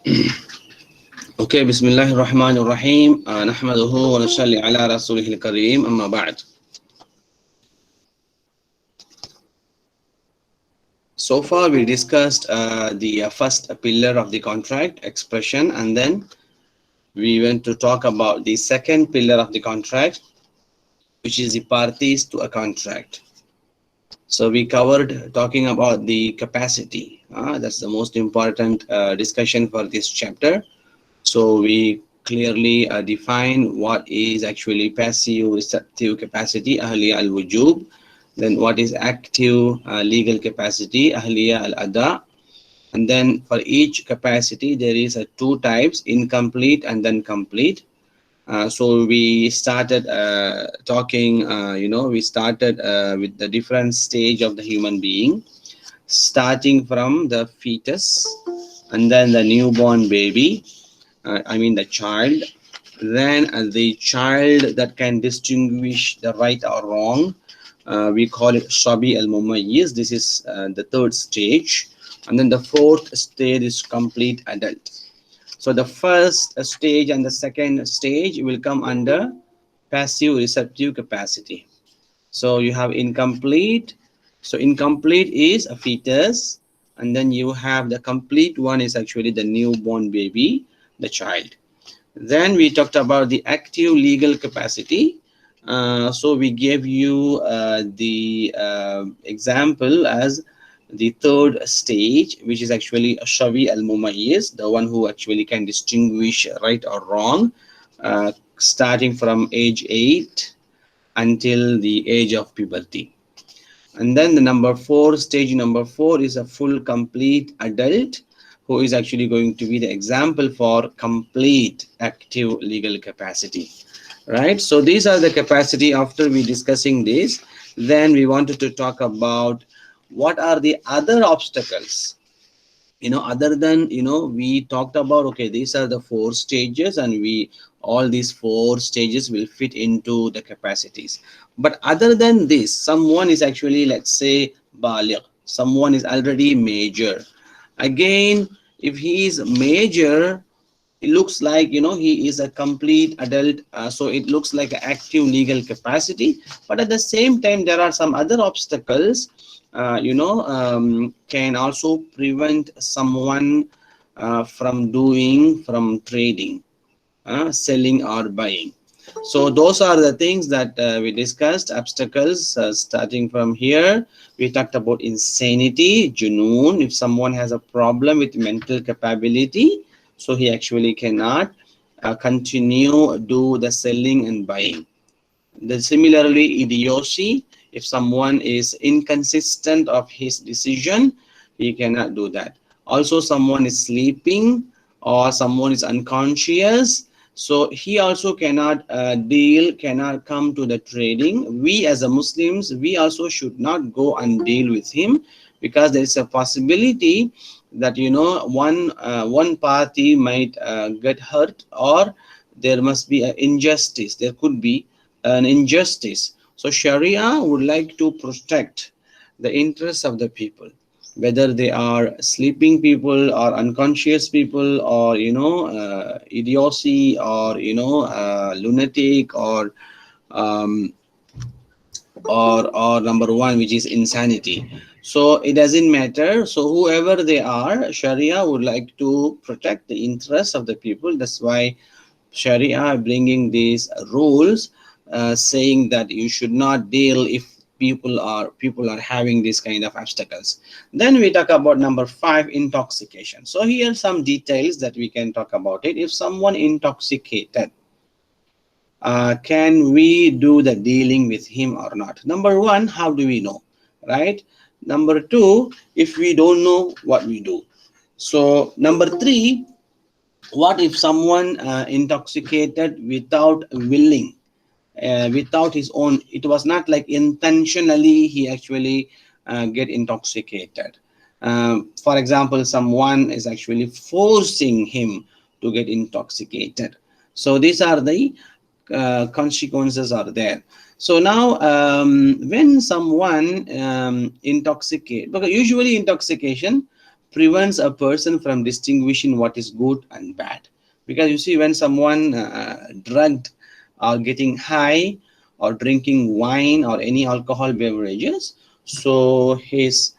Okay, Bismillahir Rahmanir Rahim. Nahmaduhu wa nusalli ala rasulihil kareem. Amma ba'd. So far, we discussed the first pillar of the contract, expression, and then we went to talk about the second pillar of the contract, which is the parties to a contract. So we covered talking about the capacity. That's the most important discussion for this chapter. So we clearly define what is actually passive receptive capacity, ahliya al-wujub. Then what is active legal capacity, ahliya al-ada. And then for each capacity, there is two types, incomplete and then complete. So we started talking, we started with the different stage of the human being, starting from the fetus and then the newborn baby, the child, then the child that can distinguish the right or wrong. We call it Shabi al-Mumayyiz. This is the third stage. And then the fourth stage is complete adult. So the first stage and the second stage will come under passive receptive capacity. So you have incomplete. So incomplete is a fetus, and then you have the complete one is actually the newborn baby, the child. Then we talked about the active legal capacity. So we gave you the example as the third stage, which is actually a Shavi al-Mumayyiz, the one who actually can distinguish right or wrong, starting from age 8 until the age of puberty. And then the stage number four is a full complete adult, who is actually going to be the example for complete active legal capacity, right? So these are the capacity. After we discussing this, then we wanted to talk about what are the other obstacles, other than, we talked about, okay, these are the four stages, and all these four stages will fit into the capacities. But other than this, someone is actually, let's say, baligh, someone is already major. Again, if he is major, it looks like, he is a complete adult, so it looks like an active legal capacity. But at the same time, there are some other obstacles can also prevent someone from trading, selling or buying. So those are the things that we discussed. Obstacles, starting from here, we talked about insanity, junoon. If someone has a problem with mental capability, so he actually cannot continue do the selling and buying. Similarly, idiocy, if someone is inconsistent of his decision, he cannot do that. Also, someone is sleeping or someone is unconscious, so he also cannot cannot come to the trading. We as a Muslims, we also should not go and deal with him, because there is a possibility that, one party might get hurt, or there must be an injustice. There could be an injustice. So Sharia would like to protect the interests of the people, whether they are sleeping people or unconscious people, or idiocy, or lunatic, um, or number one, which is insanity. So it doesn't matter. So whoever they are, Sharia would like to protect the interests of the people. That's why Sharia bringing these rules, saying that you should not deal if people are having this kind of obstacles. Then we talk about number 5, intoxication. So here some details that we can talk about it. If someone intoxicated, can we do the dealing with him or not? Number one, how do we know, right? Number two, if we don't know, what we do. So number three, what if someone intoxicated without willing, without his own, it was not like intentionally he actually get intoxicated. For example, someone is actually forcing him to get intoxicated. So these are the consequences are there. So now when someone intoxicate, because usually intoxication prevents a person from distinguishing what is good and bad. Because you see, when someone drugged or getting high or drinking wine or any alcohol beverages, so his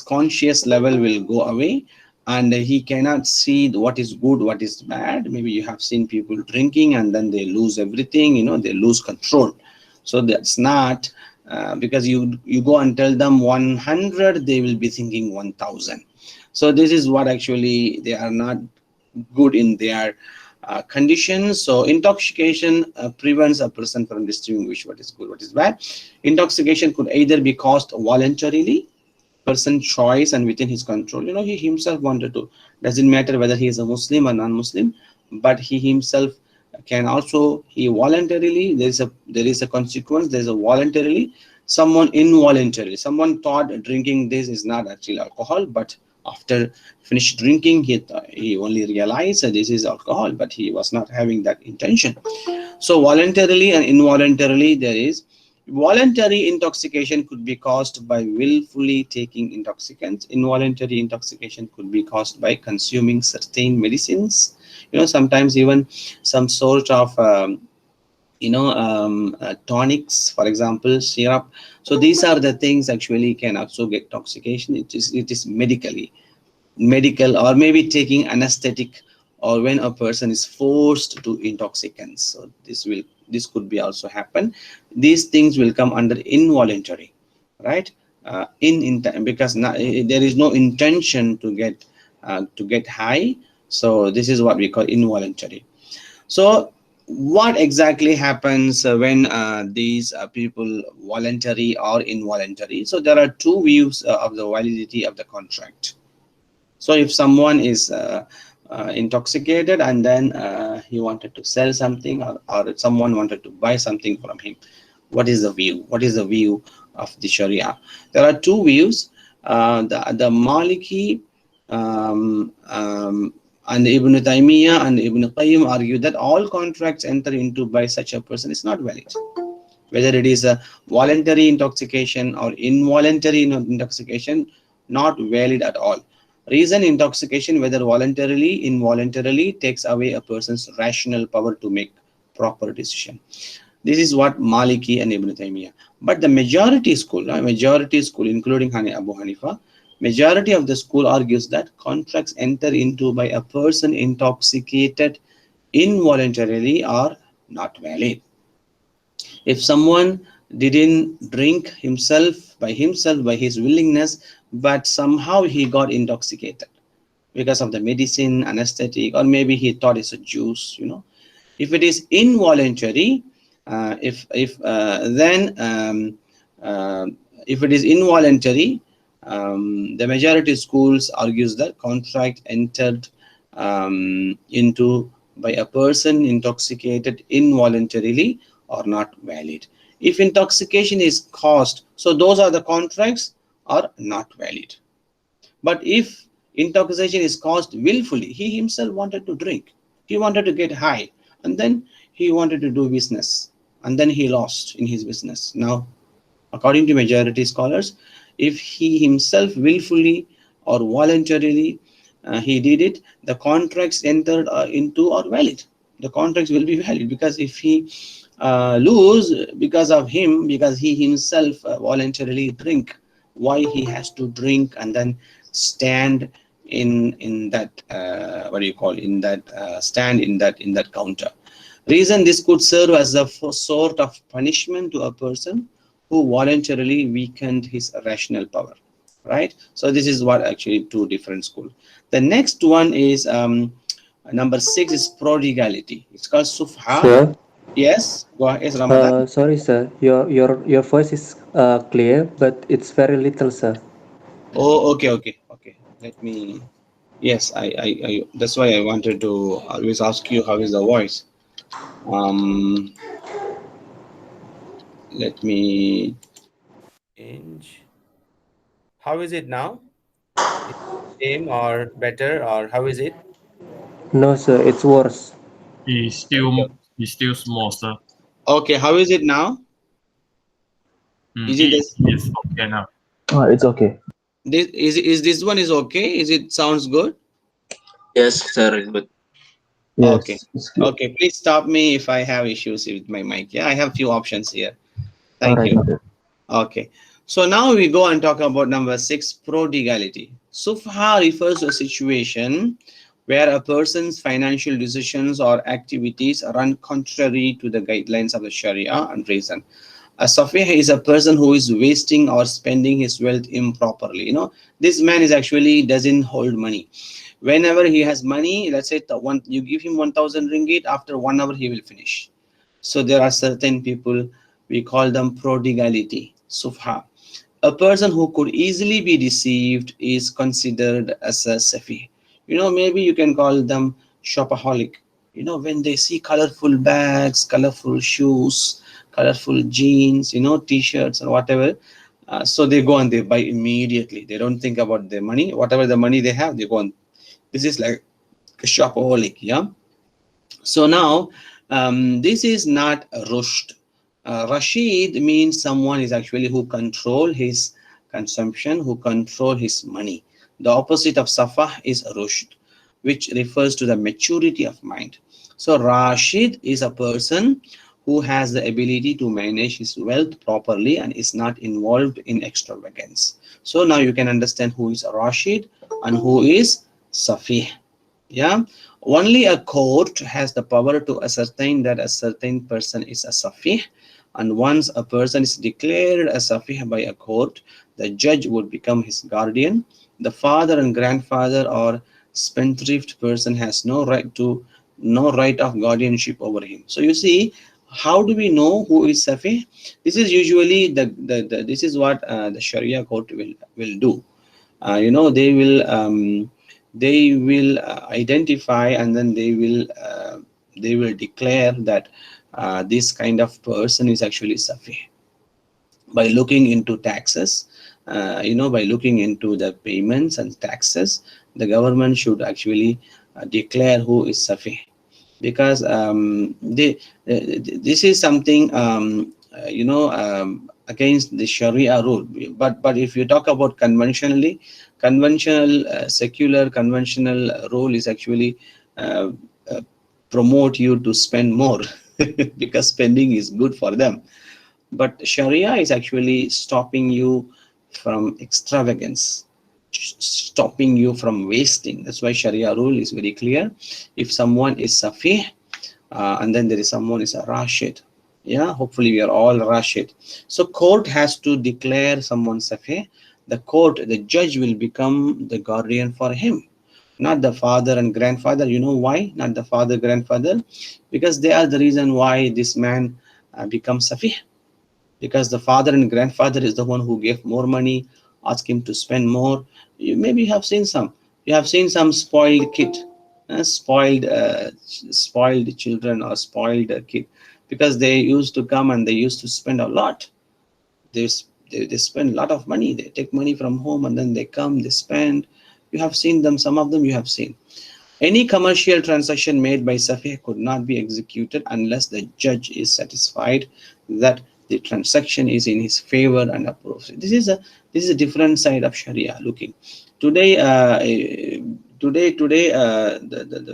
conscious level will go away, and he cannot see what is good, what is bad. Maybe you have seen people drinking and then they lose everything, they lose control. So that's not, because you go and tell them 100, they will be thinking 1000. So this is what actually they are not good in their conditions. So intoxication prevents a person from distinguish what is good, what is bad. Intoxication could either be caused voluntarily, person choice and within his control. He himself wanted to, doesn't matter whether he is a Muslim or non-Muslim, but he himself can also, he voluntarily, there is a consequence, there is a voluntarily. Someone involuntarily, someone thought drinking this is not actually alcohol, but after finished drinking, he only realized that this is alcohol, but he was not having that intention. So voluntarily and involuntarily, there is voluntary intoxication could be caused by willfully taking intoxicants. Involuntary intoxication could be caused by consuming certain medicines. Sometimes even some sort of tonics, for example, syrup. So these are the things actually can also get intoxication. It is medical, or maybe taking anesthetic, or when a person is forced to intoxicants. So this could be also happen. These things will come under involuntary, right? Because there is no intention to get high. So this is what we call involuntary. So what exactly happens when these people voluntary or involuntary? So there are two views of the validity of the contract. So if someone is intoxicated and then he wanted to sell something, or someone wanted to buy something from him, what is the view? What is the view of the Sharia? There are two views. The Maliki and Ibn Taymiyyah and Ibn Qayyim argue that all contracts entered into by such a person is not valid, whether it is a voluntary intoxication or involuntary intoxication, not valid at all. Reason: intoxication, whether voluntarily, involuntarily, takes away a person's rational power to make proper decision. This is what Maliki and Ibn Taymiyyah. But the majority school, including Abu Hanifa, majority of the school argues that contracts enter into by a person intoxicated involuntarily are not valid. If someone didn't drink by his willingness, but somehow he got intoxicated because of the medicine, anesthetic, or maybe he thought it's a juice, if it is involuntary, then if it is involuntary, the majority schools argues that contract entered into by a person intoxicated involuntarily are not valid. If intoxication is caused, so those are the contracts are not valid. But if intoxication is caused willfully, he himself wanted to drink, he wanted to get high, and then he wanted to do business, and then he lost in his business. Now, according to majority scholars, if he himself willfully or voluntarily he did it, the contracts entered into are valid. The contracts will be valid, because if he lose because he himself voluntarily drink, why he has to drink and then stand in that what do you call, in that stand in that counter? Reason: this could serve as a sort of punishment to a person who voluntarily weakened his rational power, right? So this is what actually two different schools. The next one is number 6 is prodigality. It's called sufha. Sir, Yes, go ahead. Yes, Ramadan. sorry, sir. Your voice is clear, but it's very little, sir. Oh, okay. Let me. Yes, I. That's why I wanted to always ask you how is the voice. Um, Let me change. How is it now? Is it same or better, or how is it? No, sir, it's worse. He's Okay. still he's still small, sir. Okay, how is it now? Is it He this? is okay now. It's okay. Is this one is okay? Is it sounds good? Yes, sir. Good. Okay. Yes, it's clear. Okay. Please stop me if I have issues with my mic. Yeah, I have few options here. All Thank right, you. noted. Okay. So now we go and talk about number 6, prodigality. Sufha refers to a situation where a person's financial decisions or activities run contrary to the guidelines of the Sharia and reason. A safih is a person who is wasting or spending his wealth improperly. This man is actually doesn't hold money. Whenever he has money, let's say you give him 1,000 ringgit, after 1 hour he will finish. So there are certain people, we call them prodigality, sufha. A person who could easily be deceived is considered as a safi. Maybe you can call them shopaholic. When they see colorful bags, colorful shoes, colorful jeans, t-shirts or whatever, so they go and they buy immediately. They don't think about their money. Whatever the money they have, they go on. This is like a shopaholic, yeah. So now, this is not rushd. Rashid means someone is actually who control his consumption, who control his money. The opposite of safah is rushd, which refers to the maturity of mind. So Rashid is a person who has the ability to manage his wealth properly and is not involved in extravagance. So now you can understand who is a Rashid and who is Safih. Yeah, only a court has the power to ascertain that a certain person is a safih, and once a person is declared a safih by a court, the judge would become his guardian. The father and grandfather or spendthrift person has no right of guardianship over him. So you see, how do we know who is safih? This is usually this is what the Sharia court will do. They will identify, and then they will declare that this kind of person is actually safi by looking into taxes. By looking into the payments and taxes, the government should actually declare who is safi, because this is something against the Sharia rule. But if you talk about conventional secular conventional rule is actually uh, uh, promote you to spend more because spending is good for them. But Sharia is actually stopping you from extravagance, stopping you from wasting. That's why Sharia rule is very clear. If someone is safih, and then there is someone is a rashid. Yeah, hopefully we are all rashid. So court has to declare someone safih. The judge will become the guardian for him, not the father and grandfather. You know why not the father grandfather? Because they are the reason why this man becomes safih, because the father and grandfather is the one who gave more money, ask him to spend more. Maybe you have seen some spoiled kid, spoiled children or spoiled kid, because they used to come and they used to spend a lot. They spend a lot of money. They take money from home and then they come, they spend. You have seen them, some of them you have seen. Any commercial transaction made by Safih could not be executed unless the judge is satisfied that the transaction is in his favor and approves it. This is a different side of Sharia looking. Today, the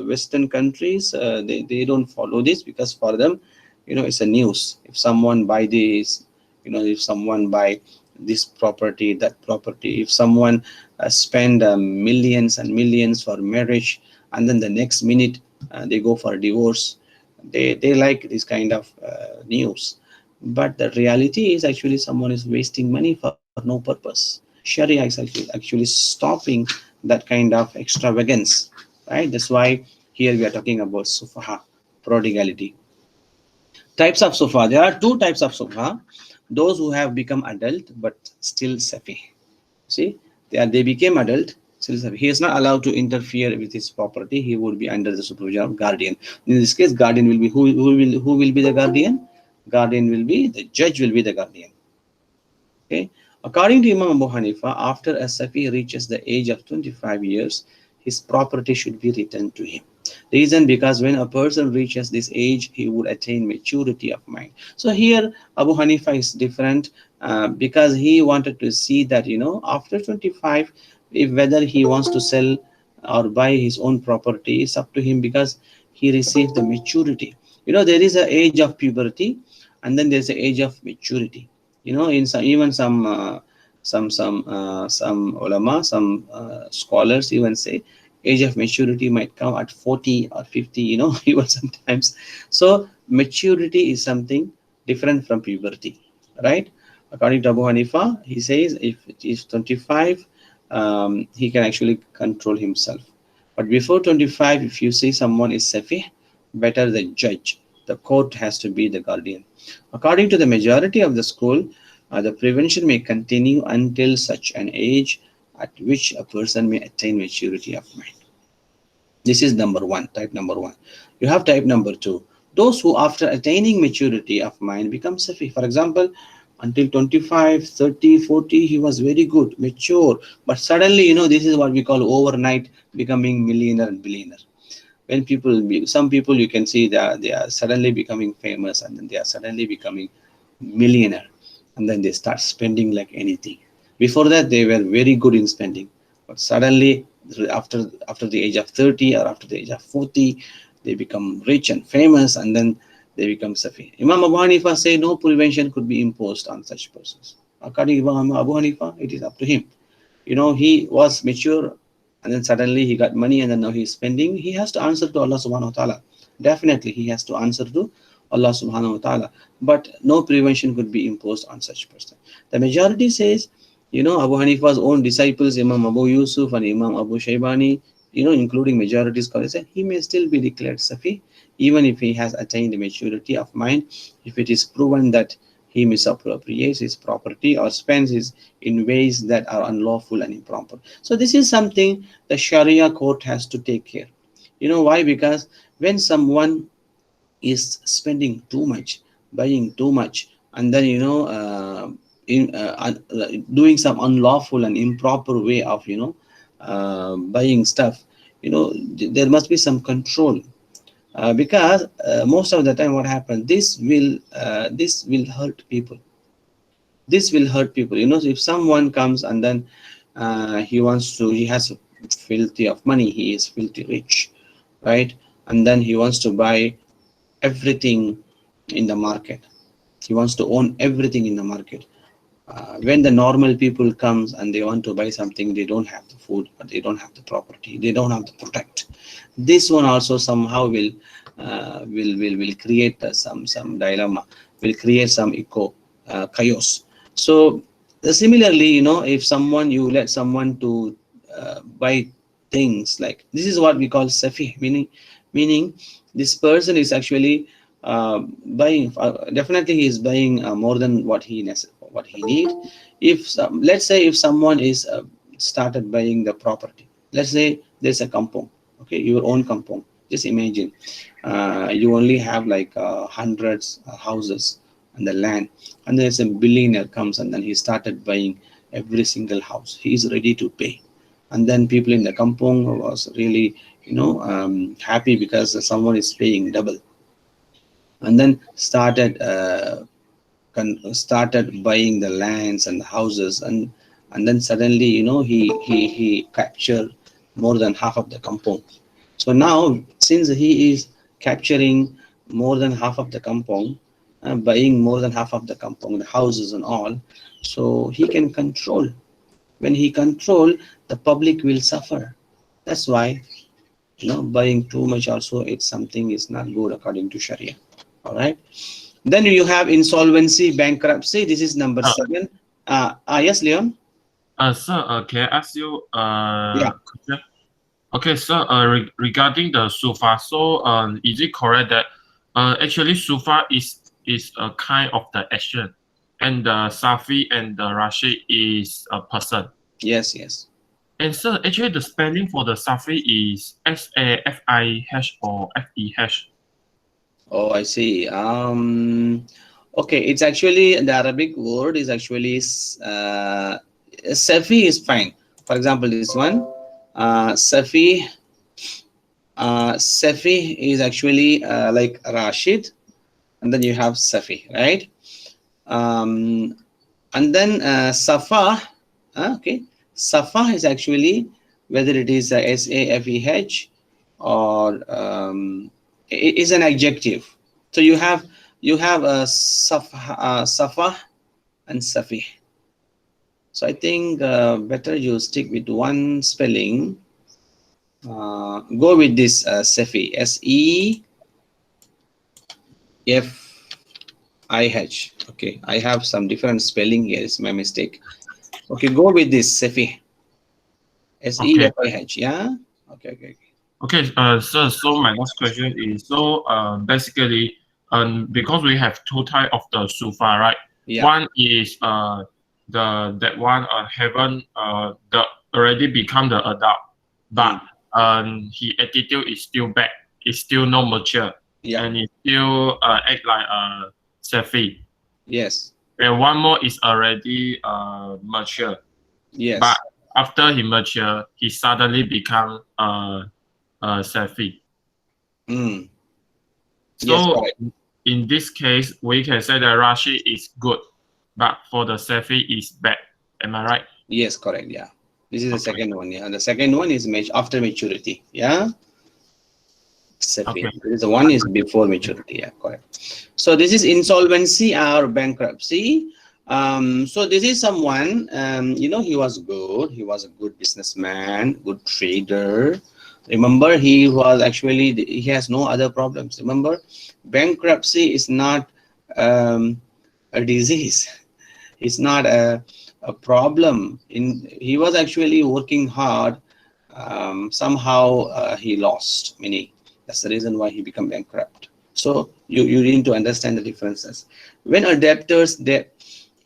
Western countries, they don't follow this, because for them, it's a news. If someone buy this, if someone buy this property, that property, if someone spend millions and millions for marriage, and then the next minute they go for a divorce, they like this kind of news. But the reality is actually someone is wasting money for no purpose. Sharia is actually stopping that kind of extravagance, right? That's why here we are talking about sufaha, prodigality. Types of sufaha: there are two types of sufaha: those who have become adult but still safi. See, they became adult. He is not allowed to interfere with his property. He would be under the supervision of guardian. In this case, guardian will be who will be the guardian? Guardian will be the judge. Will be the guardian. Okay. According to Imam Abu Hanifa, after a Safi reaches the age of 25 years, his property should be returned to him. Reason, because when a person reaches this age, he would attain maturity of mind. So here Abu Hanifa is different, because he wanted to see that, after 25, if whether he wants to sell or buy his own property is up to him, because he received the maturity. There is an age of puberty, and then there's an age of maturity. In some, even some ulama, some scholars even say age of maturity might come at 40 or 50, even sometimes. So maturity is something different from puberty, right? According to Abu Hanifa, he says if it is 25, he can actually control himself. But before 25, if you see someone is safih, better the judge. The court has to be the guardian. According to the majority of the school, the prevention may continue until such an age at which a person may attain maturity of mind. This is number one, type number one. You have type number two. Those who after attaining maturity of mind become safi. For example, until 25, 30, 40, he was very good, mature. But suddenly, this is what we call overnight becoming millionaire and billionaire. When some people you can see that they are suddenly becoming famous, and then they are suddenly becoming millionaire, and then they start spending like anything. Before that, they were very good in spending, but suddenly after the age of 30 or after the age of 40, they become rich and famous, and then they become safi. Imam Abu Hanifa say no prevention could be imposed on such persons. According to Imam Abu Hanifa, it is up to him. He was mature, and then suddenly he got money, and then now he's spending. He has to answer to Allah subhanahu wa ta'ala. Definitely he has to answer to Allah subhanahu wa ta'ala, but no prevention could be imposed on such person. The majority says, Abu Hanifa's own disciples, Imam Abu Yusuf and Imam Abu Shaybani, including majority scholars, say he may still be declared safi even if he has attained maturity of mind, if it is proven that he misappropriates his property or spends it in ways that are unlawful and improper. So this is something the Sharia court has to take care. Why? Because when someone is spending too much, buying too much, and then doing some unlawful and improper way of buying stuff, there must be some control, because most of the time what happens, this will hurt people. This will hurt people. So if someone comes and then he has filthy of money, he is filthy rich, right? And then he wants to buy everything in the market. He wants to own everything in the market. When the normal people comes and they want to buy something, they don't have the food, but they don't have the property, they don't have the product. This one also somehow will create some dilemma, will create some chaos. So similarly, if you let someone to buy things, like this is what we call safi, meaning this person is actually buying, definitely he is buying more than what he need. Let's say if someone is started buying the property, let's say there's a kampong, okay, your own kampong. Just imagine you only have like hundreds houses and the land, and there's a billionaire comes and then he started buying every single house. He is ready to pay, and then people in the kampong was really happy because someone is paying double, and then started buying the lands and the houses, and then suddenly he captured more than half of the kampong. So now, since he is capturing more than half of the kampong, buying more than half of the kampong, the houses and all, so he can control. When he control, the public will suffer. That's why buying too much also, it's something is not good according to Sharia. All right. Then you have insolvency, bankruptcy. This is number Uh, 7. Yes, Leon. Sir, can I ask you Yeah. question? Okay, sir, regarding the SUFA, so is it correct that actually SUFA is a kind of the action, and the Safi and the Rashid is a person? Yes. Yes. And sir, actually the spelling for the Safi is SAFIH or FEH. Oh, I see. Okay, it's actually the Arabic word is actually Safi is fine. For example, this one, Safi. Safi is actually like Rashid, and then you have Safi, right? Um, and then Safa, okay, Safa is actually whether it is SAFEH or it is an adjective. So you have a Safa and Safi. So I think better you stick with one spelling. Go with this Safi, SEFIH. Okay, I have some different spelling here. It's my mistake. Okay, go with this Safi. Okay. SEFIH. Yeah. Okay. Okay. Okay. So my last question is, so basically, because we have two type of the sufa, right? Yeah. One is that one haven't the already become the adult, but he attitude is still bad. It's still not mature, Yeah. and he still act like selfie. Yes. And one more is already mature, Yes. but after he mature, he suddenly become selfie. Mm. Yes. So Correct. in this case, we can say that Rashi is good, but for the selfie is bad. Am I right? Yes. Correct. Yeah. This is the Okay. second one. Yeah. And the second one is after maturity. Yeah. Safi. Okay. The one is before maturity. Yeah. Correct. So this is insolvency or bankruptcy. So this is someone, he was good. He was a good businessman, good trader. Remember, he has no other problems. Remember, bankruptcy is not a disease. It's not a problem. He was actually working hard. Somehow he lost many. That's the reason why he became bankrupt. So you need to understand the differences. When a debtor's debt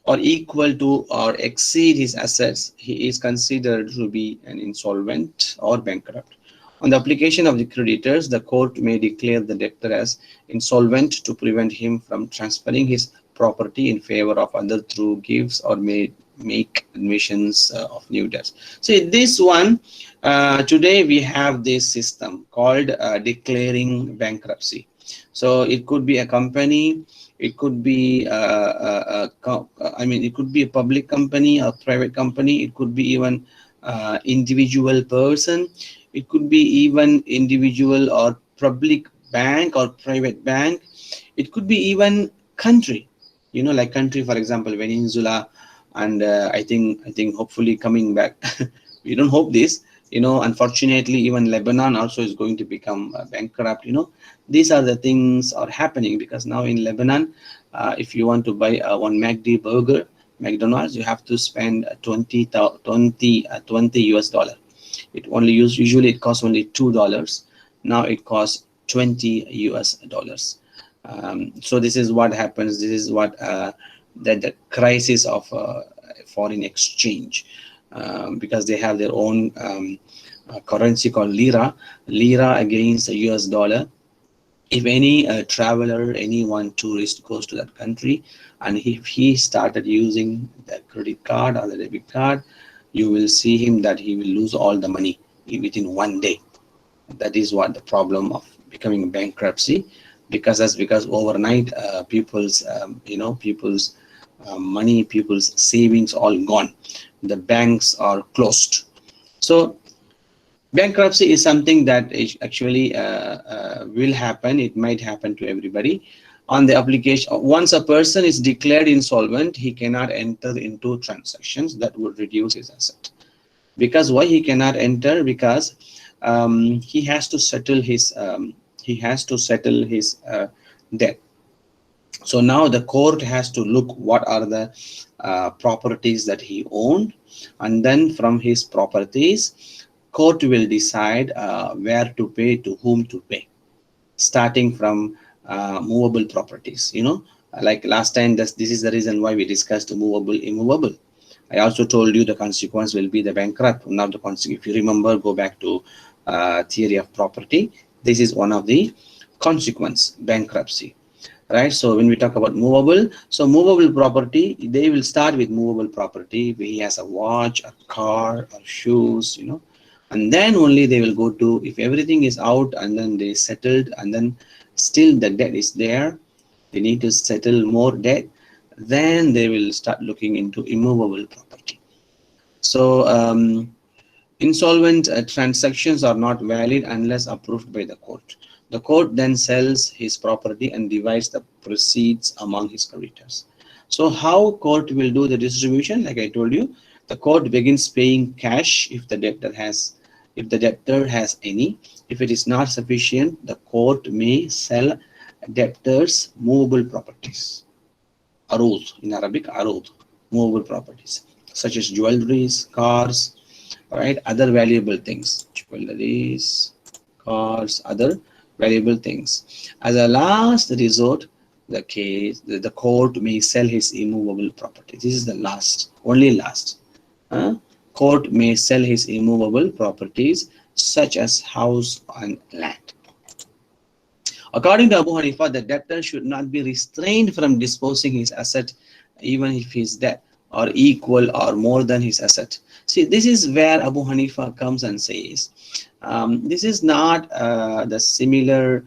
or equal to or exceed his assets, he is considered to be an insolvent or bankrupt. On the application of the creditors, the court may declare the debtor as insolvent to prevent him from transferring his property in favor of other through gifts or may make admissions of new debts. So this one, today we have this system called declaring bankruptcy. So it could be a company, it could be it could be a public company, a private company, it could be even individual person, it could be even individual or public bank or private bank, it could be even country, like country, for example, Venezuela, and I think hopefully coming back. We don't hope this, unfortunately even Lebanon also is going to become bankrupt. These are the things are happening because now in Lebanon, if you want to buy one McD burger, McDonald's, you have to spend 20 US dollar. Usually it costs only $2. Now it costs 20 US dollars. So this is what happens. This is what the crisis of foreign exchange, because they have their own currency called lira against the US dollar. If any traveler, anyone tourist goes to that country, and if he started using the credit card or the debit card, you will see him that he will lose all the money within one day. That is what the problem of becoming bankruptcy, because overnight people's money, people's savings all gone. The banks are closed. So bankruptcy is something that is actually will happen. It might happen to everybody. On the application, once a person is declared insolvent, he cannot enter into transactions that would reduce his asset. Because why he cannot enter? Because he has to settle his debt. So now the court has to look what are the properties that he owned, and then from his properties, court will decide where to pay, to whom to pay, starting from movable properties. Like last time, this is the reason why we discussed movable, immovable. I also told you the consequence will be the bankrupt. Now the consequence, if you remember, go back to theory of property. This is one of the consequence, bankruptcy. Right. So when we talk about movable, so movable property, they will start with movable property. He has a watch, a car, or shoes, and then only they will go to, if everything is out and then they settled and then still the debt is there, they need to settle more debt, then they will start looking into immovable property. So insolvent transactions are not valid unless approved by the court. The court then sells his property and divides the proceeds among his creditors. So how court will do the distribution? Like I told you, the court begins paying cash if the debtor has any. If it is not sufficient, the court may sell debtors movable properties. Arud, in Arabic, arud, movable properties, such as jewelries, cars, right, other valuable things, jewelries, cars, other valuable things. As a last resort, the court may sell his immovable property. This is the last, only last. Court may sell his immovable properties such as house and land. According to Abu Hanifa, the debtor should not be restrained from disposing his asset even if his debt or equal or more than his asset. See, this is where Abu Hanifa comes and says, this is not the similar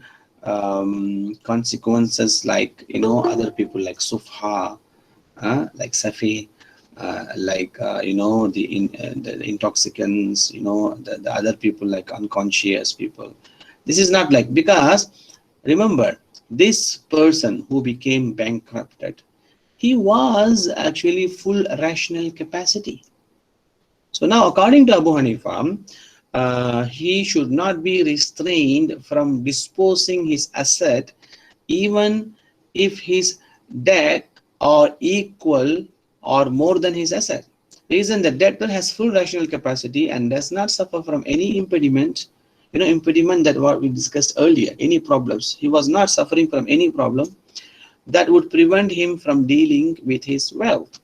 consequences like, other people like Sufha, like Safi, the intoxicants, the other people like unconscious people. This is not like, because remember, this person who became bankrupted, he was actually full rational capacity. So now, according to Abu Hanifa, he should not be restrained from disposing his asset even if his debt are equal or more than his asset. Reason, the debtor has full rational capacity and does not suffer from any impediment, impediment that what we discussed earlier, any problems. He was not suffering from any problem that would prevent him from dealing with his wealth.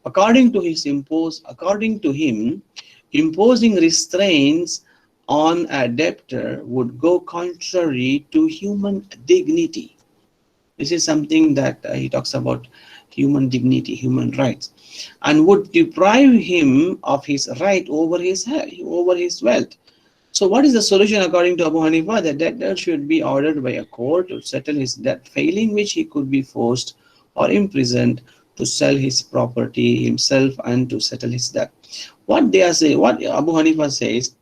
According to him, imposing restraints on a debtor would go contrary to human dignity. This is something that he talks about, human dignity, human rights, and would deprive him of his right over his wealth. So what is the solution according to Abu Hanifa? The debtor should be ordered by a court to settle his debt, failing which he could be forced or imprisoned to sell his property himself and to settle his debt. What they are saying, what Abu Hanifa says,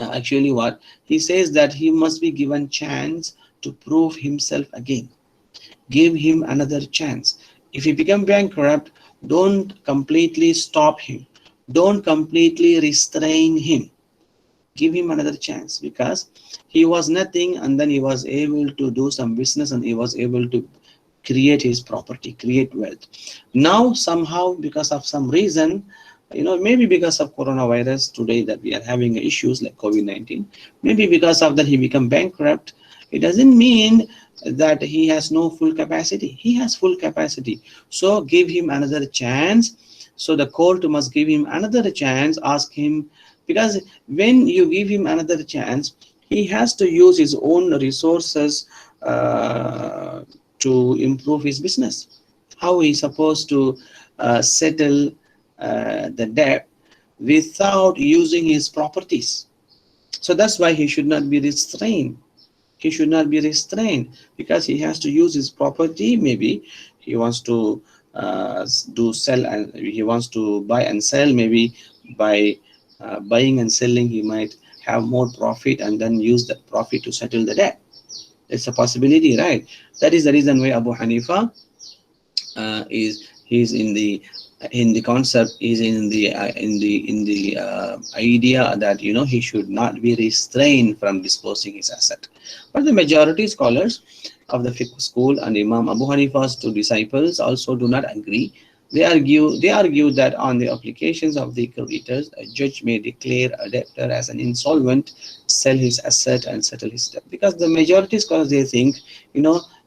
actually what he says, that he must be given chance to prove himself again. Give him another chance. If he become bankrupt, don't completely stop him. Don't completely restrain him. Give him another chance, because he was nothing and then he was able to do some business and he was able to create his property, create wealth. Now somehow, because of some reason, maybe because of coronavirus today that we are having issues like COVID-19, maybe because of that he become bankrupt. It doesn't mean that he has no full capacity. He has full capacity. So give him another chance. So the court must give him another chance, ask him, because when you give him another chance, he has to use his own resources to improve his business. How he is supposed to settle the debt without using his properties? So that's why he should not be restrained. He should not be restrained because he has to use his property. Maybe he wants to sell, and he wants to buy and sell. Maybe by buying and selling, he might have more profit and then use that profit to settle the debt. It's a possibility, right? That is the reason why Abu Hanifa he's in the concept, is in the idea that he should not be restrained from disposing his asset. But the majority scholars of the fiqh school and Imam Abu Hanifa's two disciples also do not agree. They argue that on the applications of the creditors, a judge may declare a debtor as an insolvent, sell his asset and settle his debt. Because the majority scholars, they think,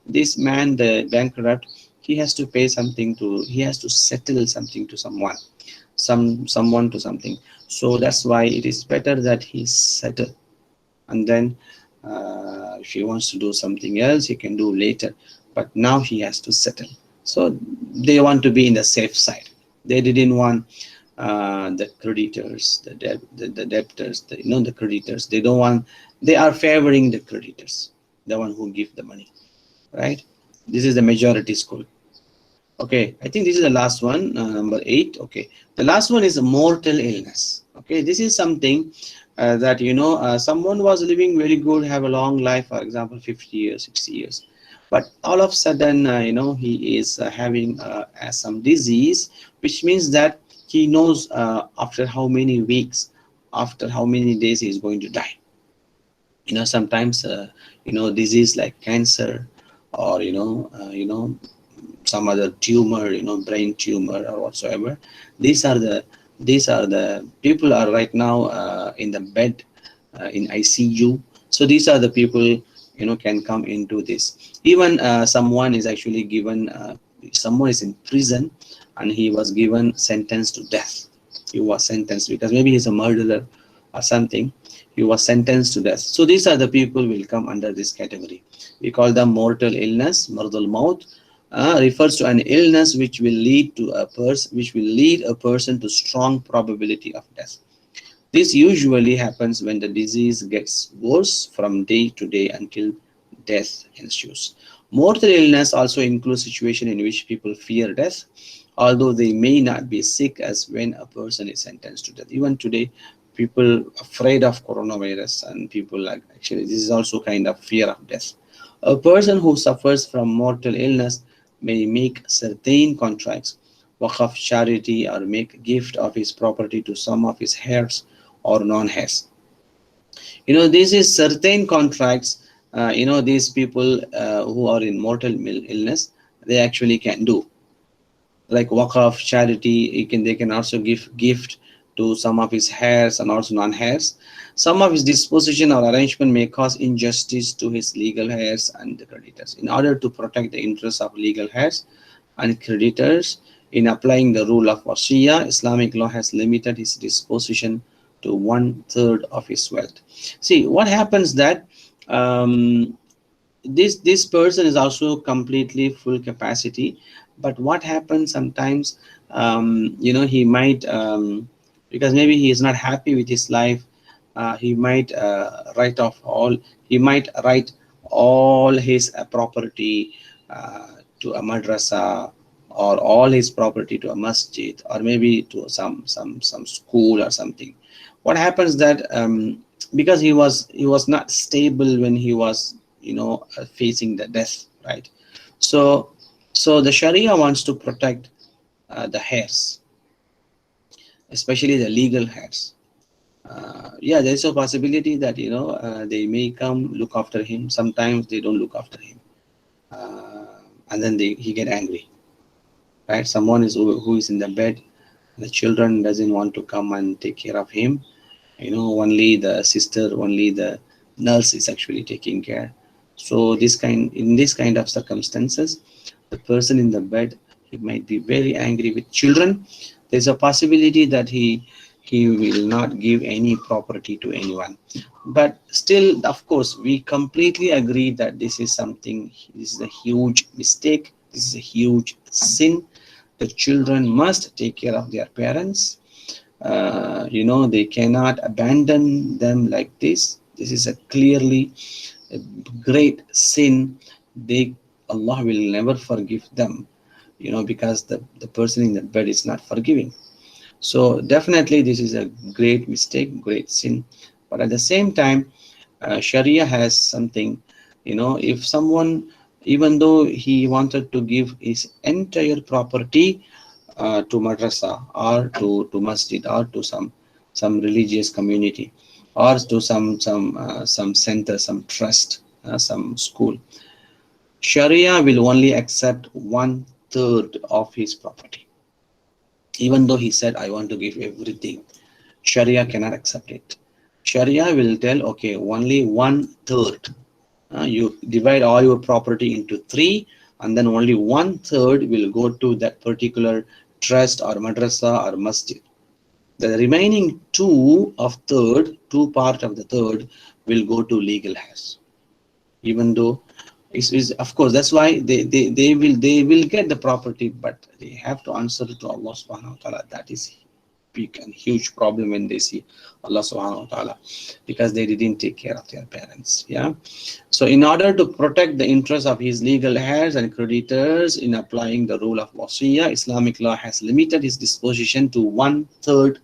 this man, the bankrupt, he has to pay something he has to settle something to someone to something. So that's why it is better that he settle, and then if he wants to do something else, he can do later, but now he has to settle. So they want to be in the safe side. They didn't want the creditors, the debtors, the creditors. They don't want, they are favoring the creditors, the one who give the money, right? This is the majority school. Okay, I think this is the last one, number 8. Okay, the last one is a mortal illness. Okay, this is something that someone was living very good, have a long life, for example 50 years, 60 years, but all of a sudden he is having some disease, which means that he knows after how many weeks, after how many days he is going to die. Sometimes disease like cancer, or some other tumor, brain tumor or whatsoever. These are the people are right now in the bed, in ICU. So these are the people can come into this. Even someone is actually given, someone is in prison and he was given sentence to death. He was sentenced because maybe he's a murderer or something. He was sentenced to death. So these are the people will come under this category. We call them mortal illness. Mardul maut refers to an illness which will lead to a person to strong probability of death. This usually happens when the disease gets worse from day to day until death ensues. Mortal illness also includes situations in which people fear death, although they may not be sick as when a person is sentenced to death. Even today, people afraid of coronavirus, and people like, actually this is also kind of fear of death. A person who suffers from mortal illness may make certain contracts, waqf, charity, or make gift of his property to some of his heirs or non-heirs. This is certain contracts, these people who are in mortal illness, they actually can do. Like waqf, charity, they can also give gift to some of his heirs and also non-heirs. Some of his disposition or arrangement may cause injustice to his legal heirs and the creditors. In order to protect the interests of legal heirs and creditors, in applying the rule of wasiyah, Islamic law has limited his disposition to 1/3 of his wealth. See, what happens that this person is also completely full capacity, but what happens sometimes, he might, because maybe he is not happy with his life, he might write all his property to a madrasa, or all his property to a masjid, or maybe to some school or something. What happens that because he was not stable when he was facing the death, right? So the Sharia wants to protect the heirs, especially the legal heirs. Yeah, there's a possibility that they may come look after him. Sometimes they don't look after him, and then he get angry, right? Someone who is in the bed, the children doesn't want to come and take care of him. Only the sister, only the nurse is actually taking care. So in this kind of circumstances, the person in the bed, he might be very angry with children. There's a possibility that he will not give any property to anyone. But still, of course, we completely agree that this is a huge mistake. This is a huge sin. The children must take care of their parents. They cannot abandon them like this. This is a clearly a great sin. Allah will never forgive them, because the person in the bed is not forgiving. So definitely this is a great mistake, great sin. But at the same time, Sharia has something, if someone, even though he wanted to give his entire property to madrasa, or to masjid, or to some religious community, or to some center, some trust, some school, Sharia will only accept 1/3 of his property. Even though he said, I want to give everything, Sharia cannot accept it. Sharia will tell, okay, only 1/3. You divide all your property into 3, and then only 1/3 will go to that particular trust or madrasa or masjid. The remaining two part of the third will go to legal heirs. Even though is of course, that's why they will get the property, but they have to answer to Allah subhanahu wa ta'ala. That is big and huge problem when they see Allah subhanahu wa ta'ala, because they didn't take care of their parents. Yeah. So in order to protect the interests of his legal heirs and creditors in applying the rule of wasiyah, Islamic law has limited his disposition to 1/3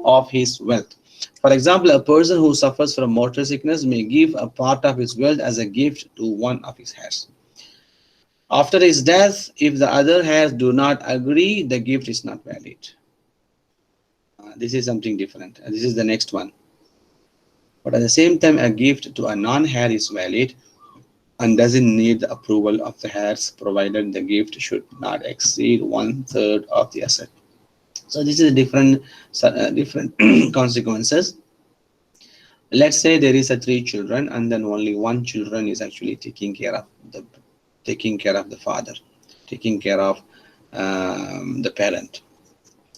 of his wealth. For example, a person who suffers from mortal sickness may give a part of his wealth as a gift to one of his heirs. After his death, if the other heirs do not agree, the gift is not valid. This is something different. This is the next one. But at the same time, a gift to a non-heir is valid and doesn't need the approval of the heirs, provided the gift should not exceed 1/3 of the asset. So this is different consequences. Let's say there is a 3 children, and then only one children is actually taking care of the father, taking care of the parent,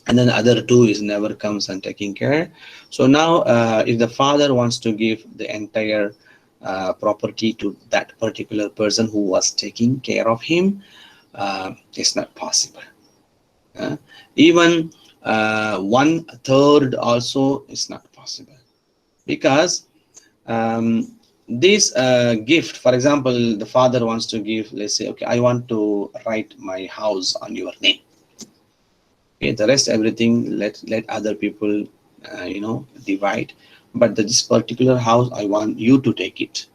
and then the other 2 is never comes and taking care. So now if the father wants to give the entire property to that particular person who was taking care of him, it's not possible. Even 1/3 also is not possible, because this gift, for example, the father wants to give, let's say, okay, I want to write my house on your name. Okay, the rest everything let other people divide, but this particular house I want you to take it.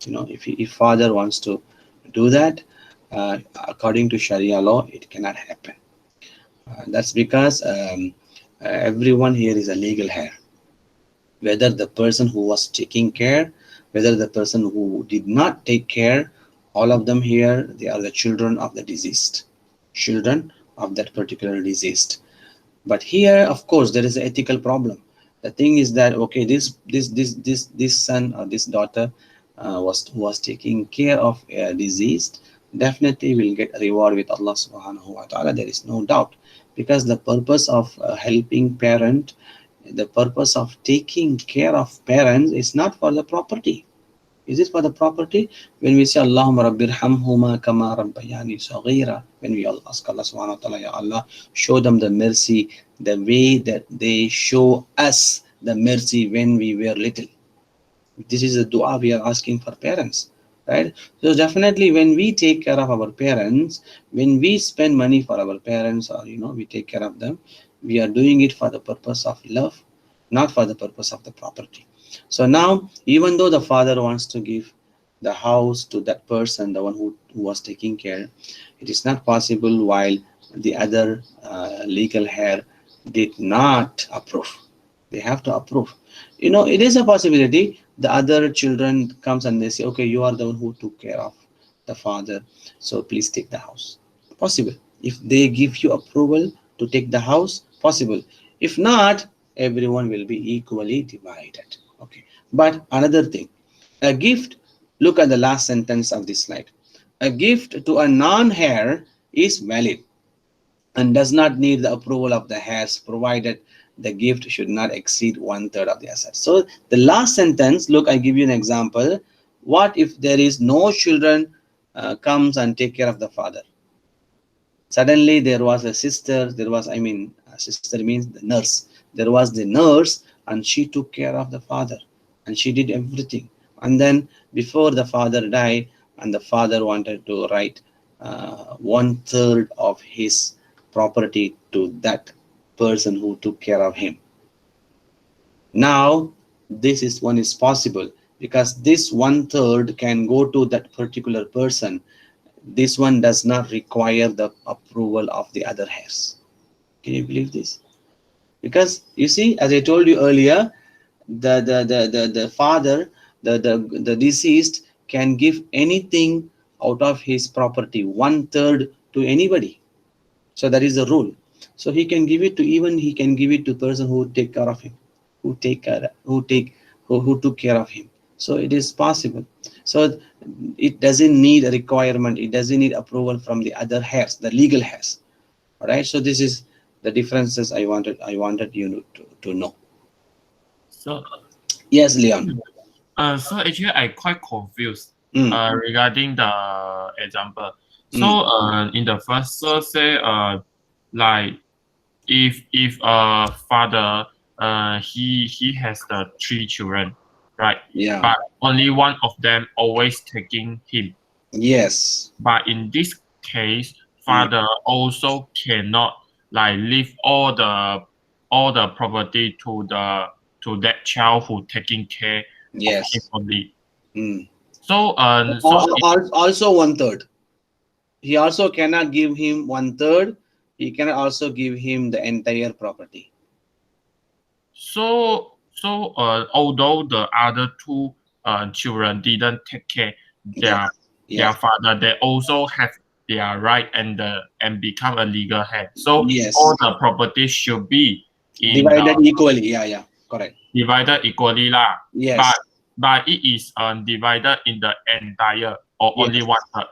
If father wants to do that, according to Sharia law, it cannot happen. That's because everyone here is a legal heir, whether the person who was taking care, whether the person who did not take care, all of them here, they are the children of the deceased, children of that particular deceased. But here, of course, there is an ethical problem. The thing is that, okay, this son or this daughter was taking care of a deceased, definitely will get a reward with Allah subhanahu wa ta'ala. There is no doubt, because the purpose of helping parent, the purpose of taking care of parents is not for the property. Is it for the property? When we say Allahumma rabbirhamhuma kama rabbayani saghira, when we ask Allah subhanahu wa ta'ala, Ya Allah, show them the mercy the way that they show us the mercy when we were little. This is a dua we are asking for parents, right? So definitely when we take care of our parents, when we spend money for our parents, or we take care of them, we are doing it for the purpose of love, not for the purpose of the property. So now, even though the father wants to give the house to that person, the one who was taking care, it is not possible while the other legal heir did not approve. They have to approve. It is a possibility the other children comes and they say, okay, you are the one who took care of the father, so please take the house. Possible. If they give you approval to take the house, possible. If not, everyone will be equally divided. Okay. But another thing, a gift, look at the last sentence of this slide. A gift to a non-heir is valid and does not need the approval of the heirs, provided the gift should not exceed 1/3 of the assets. So the last sentence, look, I give you an example. What if there is no children comes and take care of the father? Suddenly there was a sister, sister means the nurse. There was the nurse and she took care of the father and she did everything. And then before the father died, and the father wanted to write 1/3 of his property to that person who took care of him. Now this is possible, because this 1/3 can go to that particular person. This one does not require the approval of the other heirs. Can you believe this? Because you see, as I told you earlier, the father, the deceased can give anything out of his property, 1/3 to anybody. So that is the rule. So he can give it to person who take care of him, who took care of him. So it is possible. So it doesn't need a requirement. It doesn't need approval from the other heirs, the legal heirs. All right. So this is the differences I wanted you to know. So Yes, Leon. so actually I quite confused Mm. regarding the example. So in the first, so say like if father he has the 3 children, right? Yeah. But only one of them always taking him. Yes. But in this case, father also cannot like leave all the property to that child who taking care of him Yes. only. Mm. So Also 1/3. He also cannot give him 1/3. He can also give him the entire property. although the other 2 children didn't take care their Yes. Yes. father, they also have their right and become a legal head. So all Yes. the property should be in Divided equally. Yeah. Yeah. Correct. divided equally lah. Yes. But it is divided in the entire or Yes. only 1/3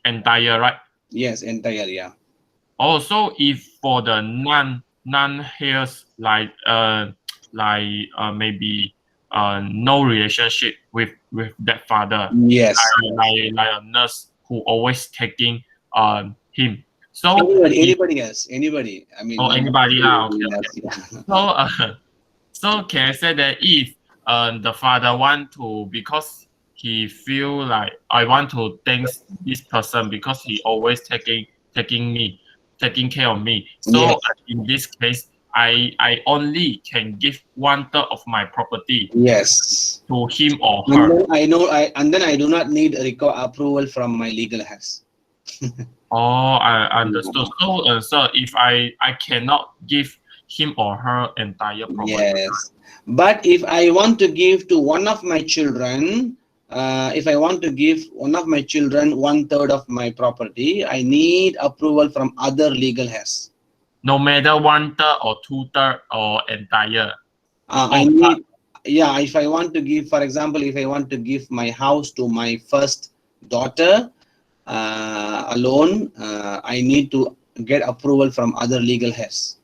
entire, right? Yes. Entire. Yeah. Also, if for the non heirs maybe no relationship with that father, Yes. like a nurse who always taking him. So Anybody. if Anybody else. Anybody. I mean. or Not anybody lah, okay, yes, okay. yeah. So so can I say that if the father want to, because he feel like I want to thank this person because he always taking care of me. So Yes. in this case, I only can give 1/3 of my property Yes. to him or And her. then I do not need approval from my legal heirs. Oh, I understood. So so if I cannot give him or her entire property. Yes. But if I want to give to one of my children, if I want to give one of my children 1/3 of my property, I need approval from other legal heirs. No matter 1/3 or 2/3 or entire. I need, yeah, if I want to give, for example, if I want to give my house to my first daughter alone, I need to get approval from other legal heirs.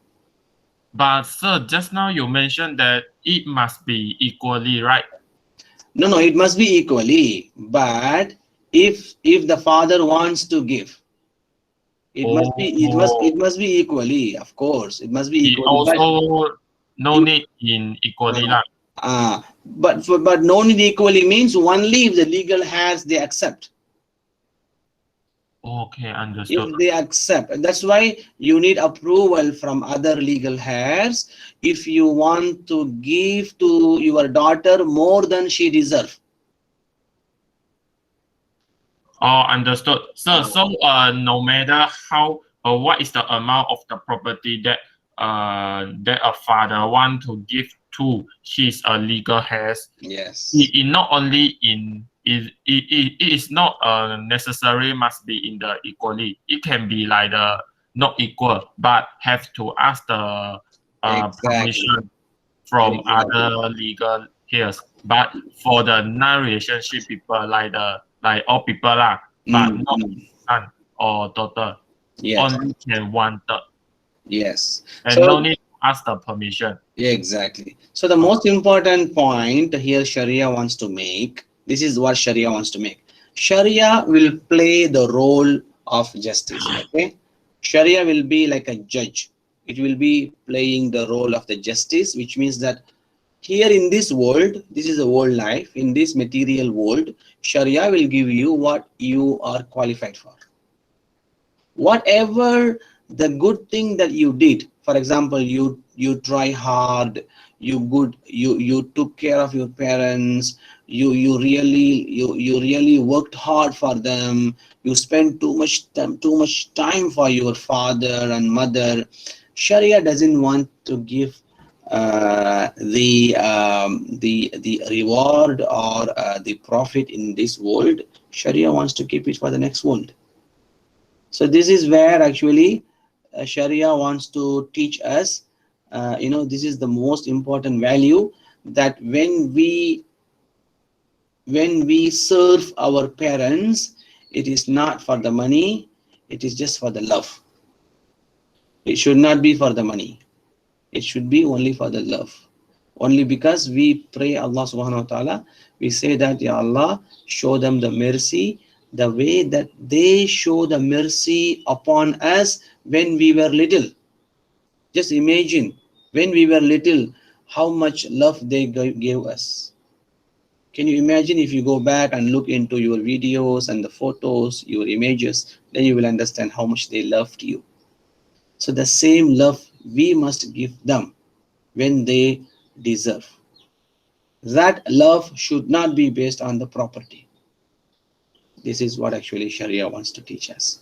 But sir, just now you mentioned that it must be equally, right? No, it must be equally. But if the father wants to give, it must be equally. Of course, it must be It equally. also no need in equally, lah. But no need equally means only if the legal heirs they accept. Okay, understood. If they accept, that's why you need approval from other legal heirs if you want to give to your daughter more than she deserves. Oh, understood. So no matter how what is the amount of the property that that a father want to give to his legal heirs, Yes. it not only in it is not necessary must be in the equally. It can be like the not equal, but have to ask the permission from other legal heirs. But for the non-relationship people, like all people lah, but not son or daughter, Yes. only can 1/3. Yes. And So, no need to ask the permission. exactly. So the most important point here Sharia wants to make, this is what Sharia wants to make. Sharia will play the role of justice. Okay. Sharia will be like a judge. It will be playing the role of the justice, which means that here in this world, this is a world life, in this material world, Sharia will give you what you are qualified for. Whatever the good thing that you did, for example, you try hard, you took care of your parents, you really worked hard for them, you spent too much time for your father and mother. Sharia doesn't want to give the reward or the profit in this world. Sharia wants to keep it for the next world. So this is where actually Sharia wants to teach us, this is the most important value, that when we serve our parents, it is not for the money, it is just for the love. It should not be for the money. It should be only for the love. Only because we pray Allah subhanahu wa ta'ala, we say that, Ya Allah, show them the mercy, the way that they show the mercy upon us when we were little. Just imagine when we were little, how much love they gave us. Can you imagine if you go back and look into your videos and the photos, your images, then you will understand how much they loved you. So the same love we must give them when they deserve. That love should not be based on the property. This is what actually Sharia wants to teach us.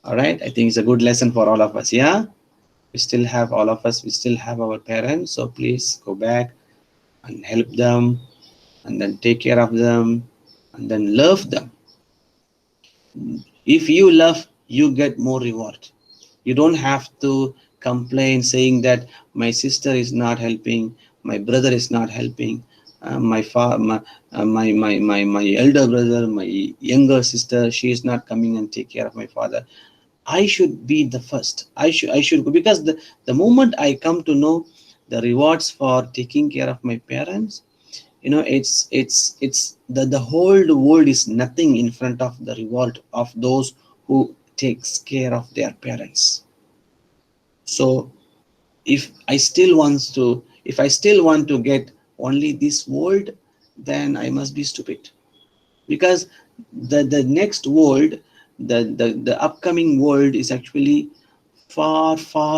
All right, I think it's a good lesson for all of us. Yeah, we still have all of us, we still have our parents. So please go back and help them and then take care of them and then love them. If you love, you get more reward. You don't have to complain saying that my sister is not helping, my brother is not helping, my elder brother, my younger sister, she is not coming and take care of my father. I should be the first. I should go, because the moment I come to know the rewards for taking care of my parents, it's the whole world is nothing in front of the reward of those who takes care of their parents. So if I still want to get only this world, then I must be stupid, because the next world, the upcoming world is actually far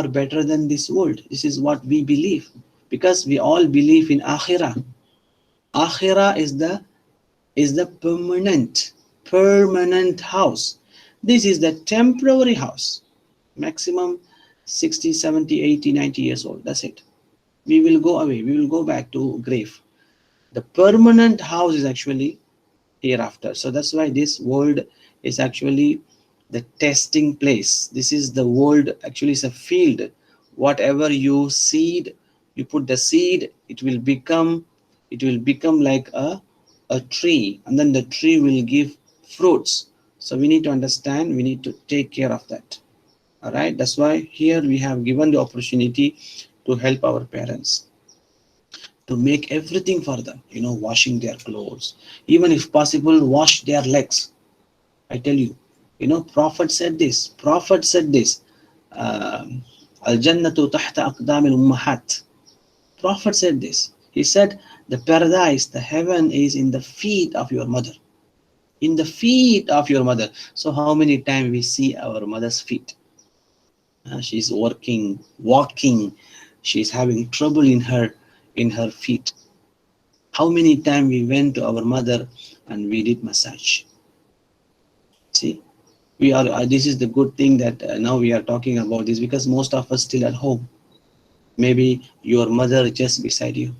better than this world. This is what we believe, because we all believe in akhirah. Akhirah is the permanent house. This is the temporary house, maximum 60, 70, 80, 90 years old. That's it. We will go away, we will go back to grave. The permanent house is actually hereafter. So that's why this world is actually the testing place. This is the world, actually is a field. Whatever you seed, you put the seed, it will become like a tree, and then the tree will give fruits. So we need to understand, we need to take care of that. All right, that's why here we have given the opportunity to help our parents, to make everything for them, washing their clothes, even if possible wash their legs. I tell you, prophet said this, al jannatu tahta aqdam al ummahat. Prophet said this. He said the paradise, the heaven is in the feet of your mother, in the feet of your mother. So how many times we see our mother's feet? She's walking, she's having trouble in her feet. How many times we went to our mother and we did massage? See, we are. This is the good thing that now we are talking about this, because most of us still at home. Maybe your mother just beside you.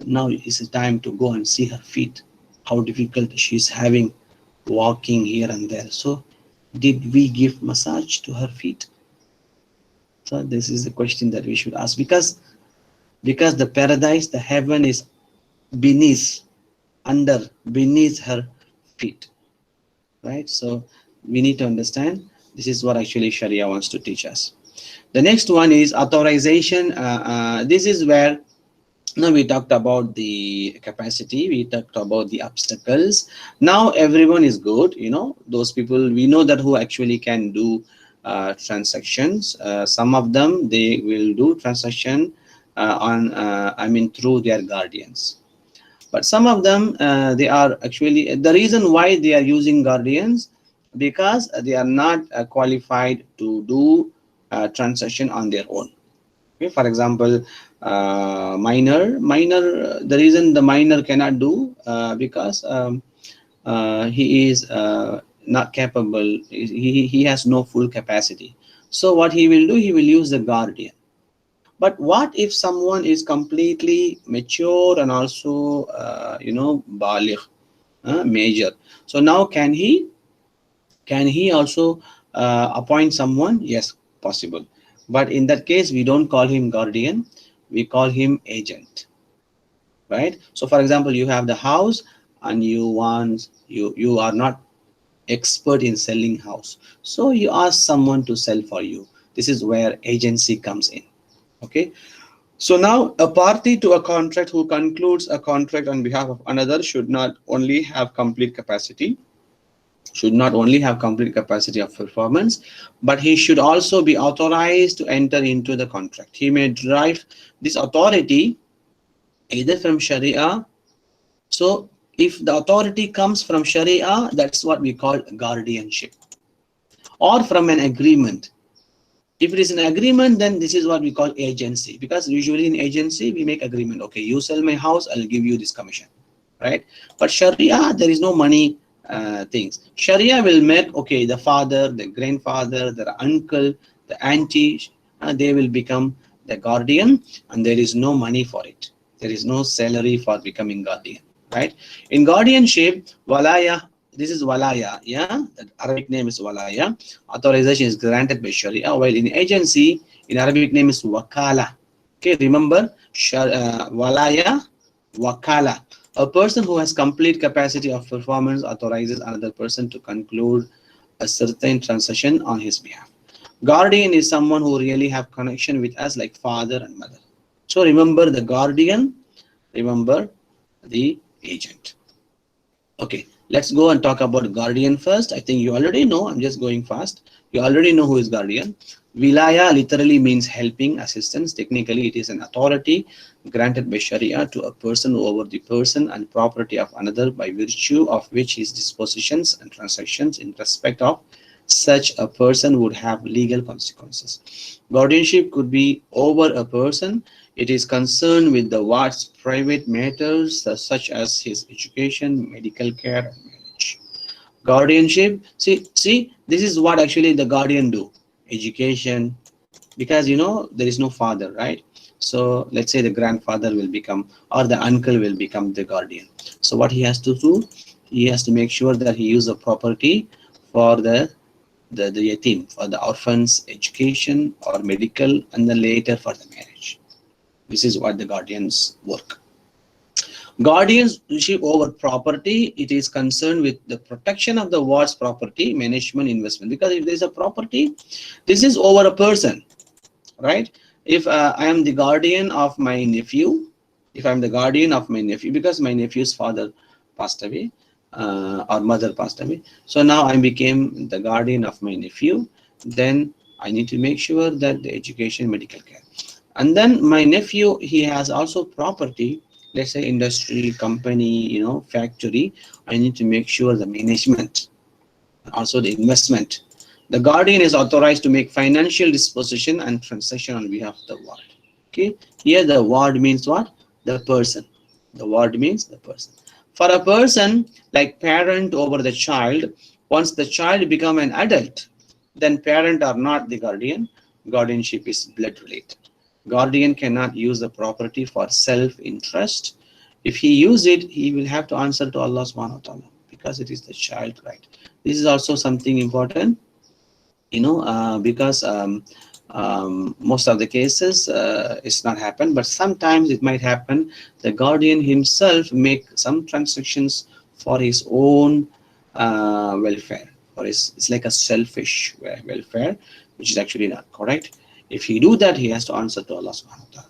Now is the time to go and see her feet. How difficult she's having walking here and there. So, did we give massage to her feet? So this is the question that we should ask, because the paradise, the heaven is beneath, beneath her feet, right? So we need to understand, this is what actually Sharia wants to teach us. The next one is authorization. This is where, now we talked about the capacity, we talked about the obstacles. Now everyone is good, those people we know that who actually can do transactions. Some of them, they will do transaction through their guardians. But some of them, they are actually, the reason why they are using guardians, because they are not qualified to do transaction on their own. Okay, for example, minor, the reason the minor cannot do, because he is not capable, he has no full capacity. So what he will do, he will use the guardian. But what if someone is completely mature and also baligh, major? So now can he also appoint someone? Yes, possible. But in that case, we don't call him guardian, we call him agent, right? So for example, you have the house and you are not expert in selling house, so you ask someone to sell for you. This is where agency comes in. Okay, so now a party to a contract who concludes a contract on behalf of another should not only have complete capacity, should not only have complete capacity of performance, but he should also be authorized to enter into the contract. He may derive this authority either from Sharia. So if the authority comes from Sharia, that's what we call guardianship, or from an agreement. If it is an agreement, then this is what we call agency, because usually in agency we make agreement. Okay, you sell my house, I'll give you this commission, right? But Sharia, there is no money things. Sharia will make, okay, the father, the grandfather, the uncle, the auntie, they will become the guardian, and there is no money for it. There is no salary for becoming guardian, right? In guardianship, walaya, this is walaya, yeah, the Arabic name is walaya. Authorization is granted by Sharia, while in agency, in Arabic name is wakala. Okay, remember, walaya, wakala. A person who has complete capacity of performance authorizes another person to conclude a certain transaction on his behalf. Guardian is someone who really have connection with us, like father and mother. So remember the guardian, remember the agent. Okay, let's go and talk about guardian first. I think you already know, I'm just going fast. You already know who is guardian. Wilaya literally means helping, assistance. Technically, it is an authority granted by Sharia to a person over the person and property of another, by virtue of which his dispositions and transactions in respect of such a person would have legal consequences. Guardianship could be over a person. It is concerned with the ward's private matters, such as his education, medical care, and marriage. Guardianship, see, this is what actually the guardian do. Education, because there is no father, right? So let's say the grandfather will become, or the uncle will become the guardian. So what he has to do, he has to make sure that he uses the property for the yatim, for the orphans education or medical, and then later for the marriage. This is what the guardians work. Guardianship over property, it is concerned with the protection of the ward's property, management, investment. Because if there is a property, this is over a person, right? If I am the guardian of my nephew, if I'm the guardian of my nephew, because my nephew's father passed away, or mother passed away, so now I became the guardian of my nephew, then I need to make sure that the education, medical care. And then my nephew, he has also property, let's say industry, company, factory. I need to make sure the management, also the investment. The guardian is authorized to make financial disposition and transaction on behalf of the ward. Okay, here the ward means what? The person. The ward means the person. For a person, like parent over the child, once the child become an adult, then parent are not the guardian. Guardianship is blood related. Guardian cannot use the property for self-interest. If he use it, he will have to answer to Allah subhanahu wa ta'ala, because it is the child right. This is also something important, because most of the cases it's not happen, but sometimes it might happen. The guardian himself make some transactions for his own welfare, or it's like a selfish welfare, which is actually not correct. If he do that, he has to answer to Allah subhanahu wa ta'ala.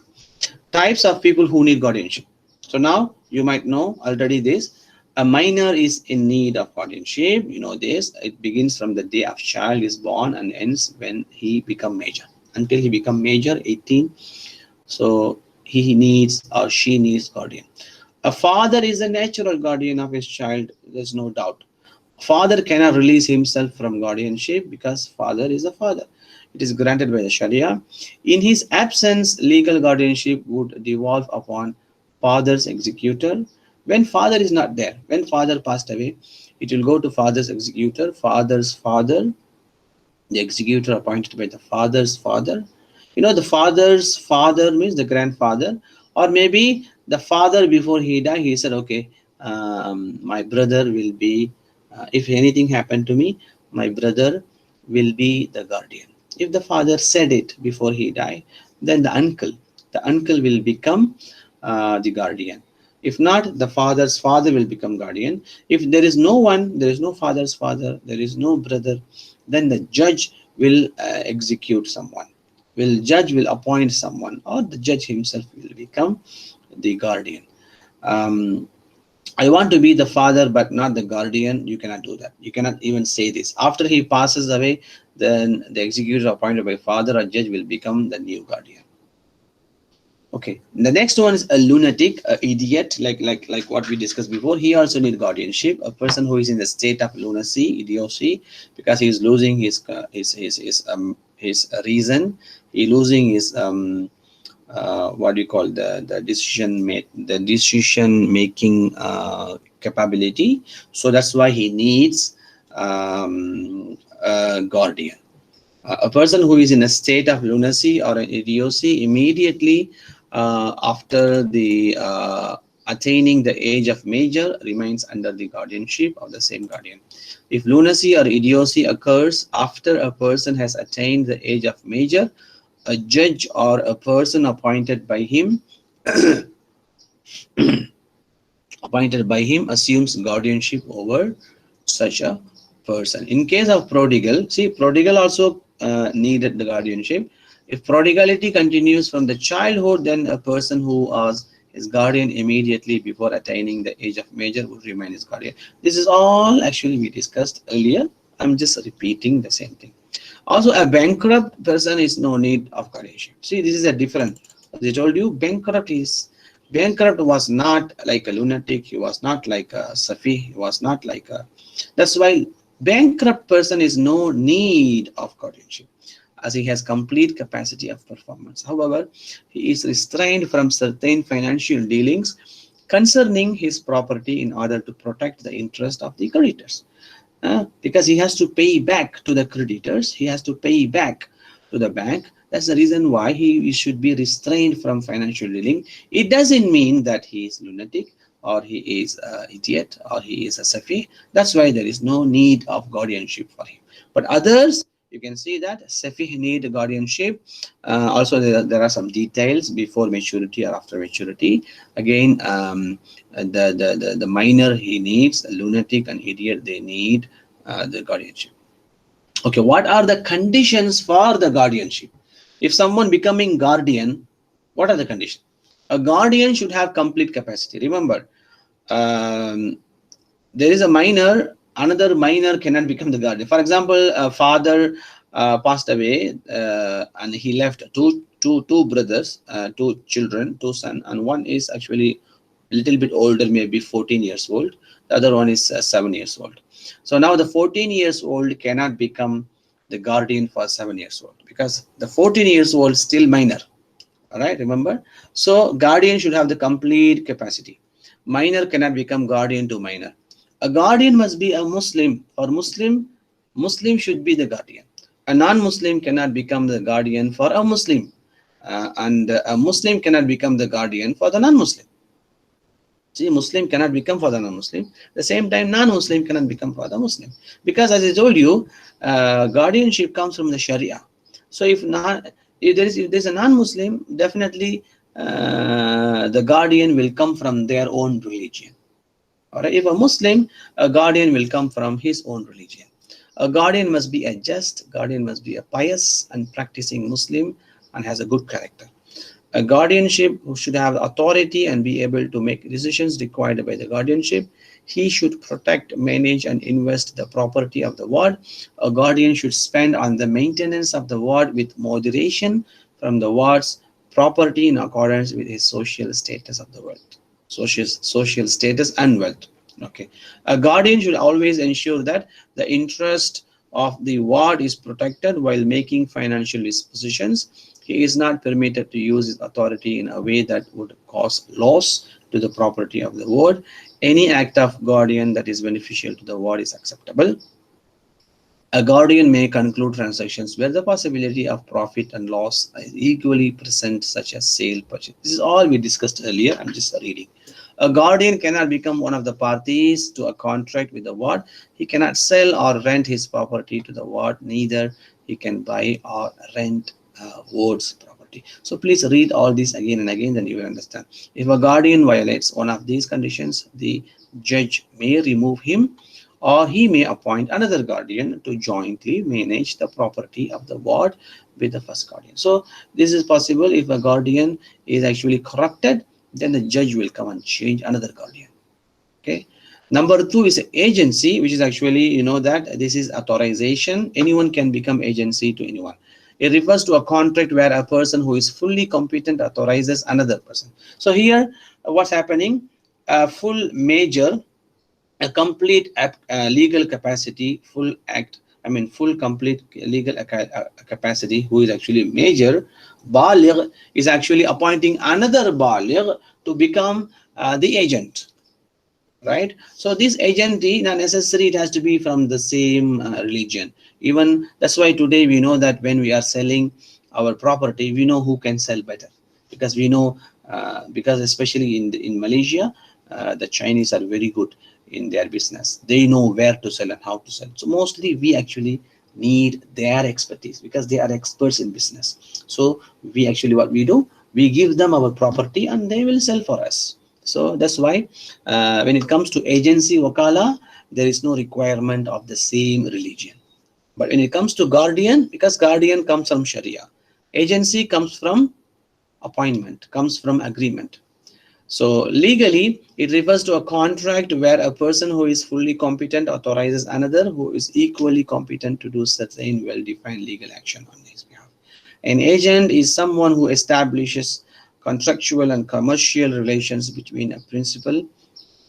Types of people who need guardianship. So now you might know already this. A minor is in need of guardianship. You know this. It begins from the day of child is born and ends when he become major. Until he become major, 18. So he needs or she needs guardian. A father is a natural guardian of his child. There's no doubt. Father cannot release himself from guardianship because father is a father. It is granted by the Sharia. In his absence, legal guardianship would devolve upon father's executor. When father is not there, when father passed away, it will go to father's executor, father's father, the executor appointed by the father's father. The father's father means the grandfather, or maybe the father before he died, he said, okay, my brother will be, if anything happened to me, my brother will be the guardian. If the father said it before he died, then the uncle will become the guardian. If not, the father's father will become guardian. If there is no one, there is no father's father, there is no brother, then the judge will execute someone. Judge will appoint someone, or the judge himself will become the guardian. I want to be the father but not the guardian. You cannot do that. You cannot even say this. After he passes away, then the executor appointed by father or judge will become the new guardian. Okay, the next one is a lunatic, a idiot, like what we discussed before. He also need guardianship. A person who is in the state of lunacy, idiocy, because he is losing his reason. He losing his what do you call the decision making capability. So that's why he needs a guardian. A person who is in a state of lunacy or an idiocy immediately after the attaining the age of major remains under the guardianship of the same guardian. If lunacy or idiocy occurs after a person has attained the age of major, a judge or a person appointed by him assumes guardianship over such a person. In case of prodigal, see, prodigal also needed the guardianship. If prodigality continues from the childhood, then a person who was his guardian immediately before attaining the age of major would remain his guardian. This is all actually we discussed earlier. I'm just repeating the same thing. Also, a bankrupt person is no need of guardianship. See, this is a different. As I told you, bankrupt was not like a lunatic. He was not like a safi. He was not like a. That's why bankrupt person is no need of guardianship, as he has complete capacity of performance. However, he is restrained from certain financial dealings concerning his property in order to protect the interest of the creditors. Because he has to pay back to the creditors, he has to pay back to the bank. That's the reason why he should be restrained from financial dealing. It doesn't mean that he is lunatic or he is an idiot or he is a safi. That's why there is no need of guardianship for him. But others, you can see that safi need guardianship. Also, there are some details before maturity or after maturity. Again, the minor he needs, a lunatic and idiot they need the guardianship. Okay, what are the conditions for the guardianship? If someone becoming guardian, what are the conditions? A guardian should have complete capacity. Remember, there is a minor, another minor cannot become the guardian. For example, a father passed away and he left two brothers, two children, two sons, and one is actually a little bit older, maybe 14 years old. The other one is 7 years old. So now the 14 years old cannot become the guardian for 7 years old because the 14 years old still minor. All right, remember? So guardian should have the complete capacity. Minor cannot become guardian to minor. A guardian must be a Muslim, or Muslim should be the guardian. A non-Muslim cannot become the guardian for a Muslim, and a Muslim cannot become the guardian for the non-Muslim. See, Muslim cannot become for the non-Muslim. At the same time, non-Muslim cannot become for the Muslim. Because as I told you, guardianship comes from the Sharia. So if there's a non-Muslim, definitely the guardian will come from their own religion. All right. If a Muslim, a guardian will come from his own religion. A guardian must be a just, guardian must be a pious and practicing Muslim and has a good character. A guardianship should have authority and be able to make decisions required by the guardianship. He should protect, manage, and invest the property of the ward. A guardian should spend on the maintenance of the ward with moderation from the ward's property in accordance with his social status of the world. Social status and wealth. Okay. A guardian should always ensure that the interest of the ward is protected while making financial dispositions. He is not permitted to use his authority in a way that would cause loss to the property of the ward. Any act of guardian that is beneficial to the ward is acceptable. A guardian may conclude transactions where the possibility of profit and loss is equally present, such as sale, purchase. This is all we discussed earlier. I'm just reading. A guardian cannot become one of the parties to a contract with the ward. He cannot sell or rent his property to the ward. Neither he can buy or rent ward's property. So please read all this again and again, then you will understand. If a guardian violates one of these conditions, the judge may remove him, or he may appoint another guardian to jointly manage the property of the ward with the first guardian. So this is possible. If a guardian is actually corrupted, then the judge will come and change another guardian. Okay. Number 2 is agency, which is actually, you know, that this is authorization. Anyone can become agency to anyone. It refers to a contract where a person who is fully competent authorizes another person. So here, what's happening? A full major, a complete legal capacity, full act, I mean full complete legal capacity, who is actually major, baligh, is actually appointing another baligh to become the agent. Right. So this agent, not necessary it has to be from the same religion. Even that's why today we know that when we are selling our property, we know who can sell better, because we know because especially in Malaysia, the Chinese are very good in their business. They know where to sell and how to sell. So mostly we actually need their expertise because they are experts in business. So we actually, what we do, we give them our property and they will sell for us. So that's why when it comes to agency wakala, there is no requirement of the same religion. But when it comes to guardian, because guardian comes from Sharia, agency comes from appointment, comes from agreement. So legally, it refers to a contract where a person who is fully competent authorizes another who is equally competent to do certain well-defined legal action on his behalf. An agent is someone who establishes contractual and commercial relations between a principal,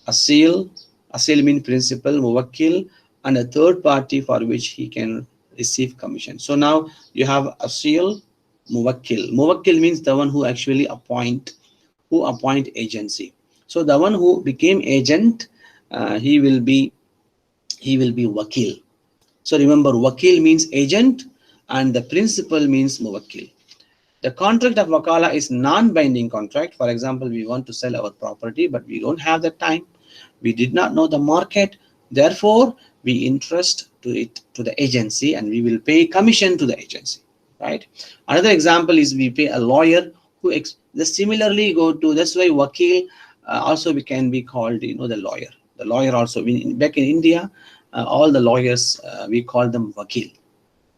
asil, asil means principal, muwakkil, and a third party for which he can receive commission. So now you have asil, muwakkil. Muwakkil means the one who actually appoint agency. So the one who became agent, he will be wakil. So remember, wakil means agent and the principal means muwakkil. The contract of wakala is non-binding contract. For example, we want to sell our property, but we don't have the time. We did not know the market. Therefore, we entrust to it to the agency and we will pay commission to the agency. Right. Another example is we pay a lawyer who similarly go to, that's why wakil also we can be called, you know, the lawyer. The lawyer also, back in India, all the lawyers, we call them wakil,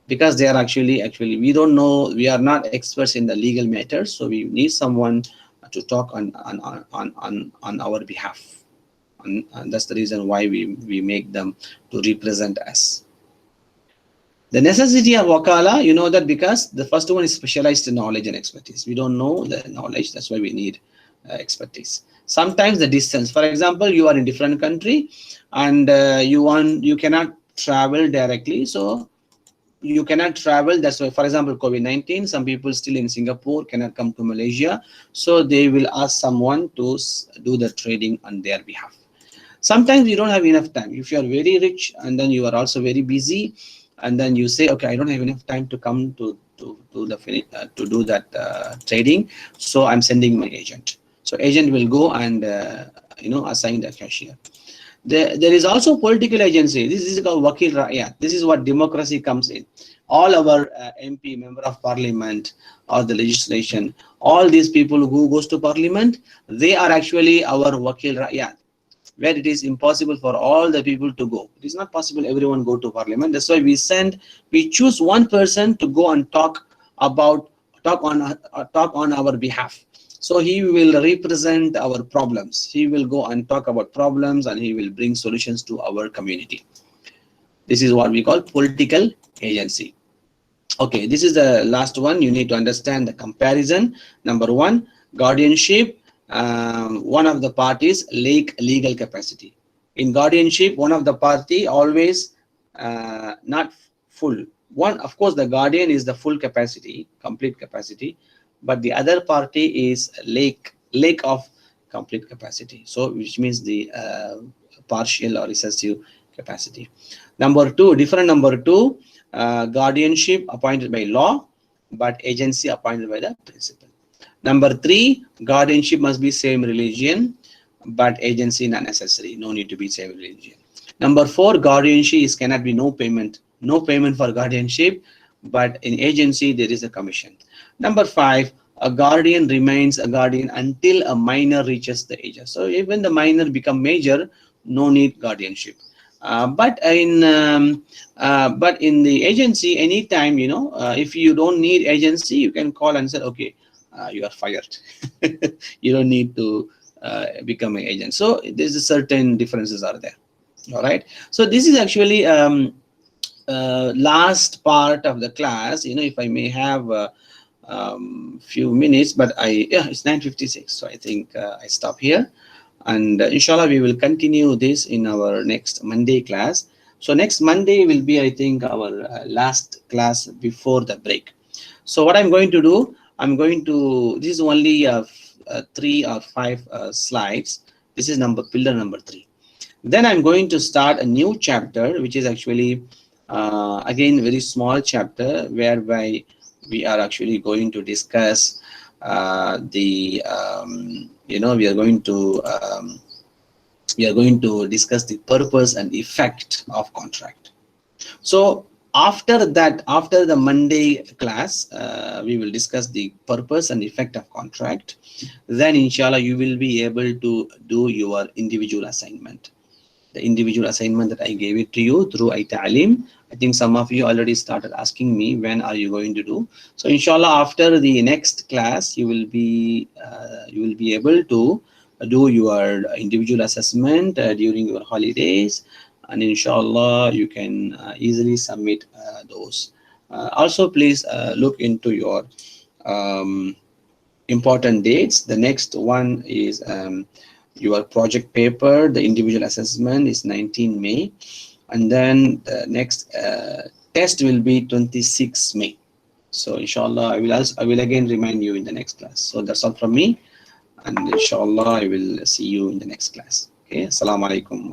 because they are actually we don't know, we are not experts in the legal matters, so we need someone to talk on our behalf, and that's the reason why we make them to represent us. The necessity of wakala, you know that because the first one is specialized knowledge and expertise. We don't know the knowledge, that's why we need expertise. Sometimes the distance, for example, you are in different country and you cannot travel directly, so you cannot travel. That's why, for example, COVID-19, some people still in Singapore cannot come to Malaysia, so they will ask someone to do the trading on their behalf. Sometimes you don't have enough time. If you are very rich and then you are also very busy, and then you say, okay, I don't have enough time to come to do that trading, so I'm sending my agent. So agent will go and assign the cashier. There is also political agency. This is called Wakil Ra'yat. This is what democracy comes in. All our MP, member of parliament, or the legislation, all these people who goes to parliament, they are actually our Wakil Ra'yat, where it is impossible for all the people to go. It is not possible everyone go to parliament. That's why we choose one person to go and talk on our behalf. So he will represent our problems. He will go and talk about problems and he will bring solutions to our community. This is what we call political agency. Okay, this is the last one. You need to understand the comparison. Number one, guardianship. One of the parties lack legal capacity. In guardianship, one of the party always not full. One, of course, the guardian is the full capacity, complete capacity, but the other party is lack of complete capacity. So which means the partial or recessive capacity. Number two, guardianship appointed by law, but agency appointed by the principal. Number three, guardianship must be same religion, but agency not necessary. No need to be same religion. Number four, guardianship cannot be no payment for guardianship, but in agency there is a commission. Number five, a guardian remains a guardian until a minor reaches the age. So even the minor become major, no need guardianship. But in the agency, anytime, if you don't need agency, you can call and say, okay, you are fired. You don't need to becoming agent. So there's a certain differences are there. All right. So this is actually last part of the class. If I may have few minutes, but it's 9:56, so I think I stop here, and inshallah we will continue this in our next Monday class. So next Monday will be, I think, our last class before the break. So what I'm going to do, this is only 3 or 5 slides. This is pillar number 3. Then I'm going to start a new chapter, which is actually again very small chapter, whereby we are actually going to discuss we are going to discuss the purpose and effect of contract. So after that, after the Monday class, we will discuss the purpose and effect of contract. Then inshallah you will be able to do your individual assignment. The individual assignment that I gave it to you through IIUM. I think some of you already started asking me, when are you going to do? So inshallah after the next class you will be able to do your individual assessment during your holidays, and inshallah you can easily submit those. Also please look into your important dates. The next one is your project paper. The individual assessment is 19 May, and then the next test will be 26 May. So inshallah I will again remind you in the next class. So that's all from me, and inshallah I will see you in the next class. Okay, assalamu alaikum.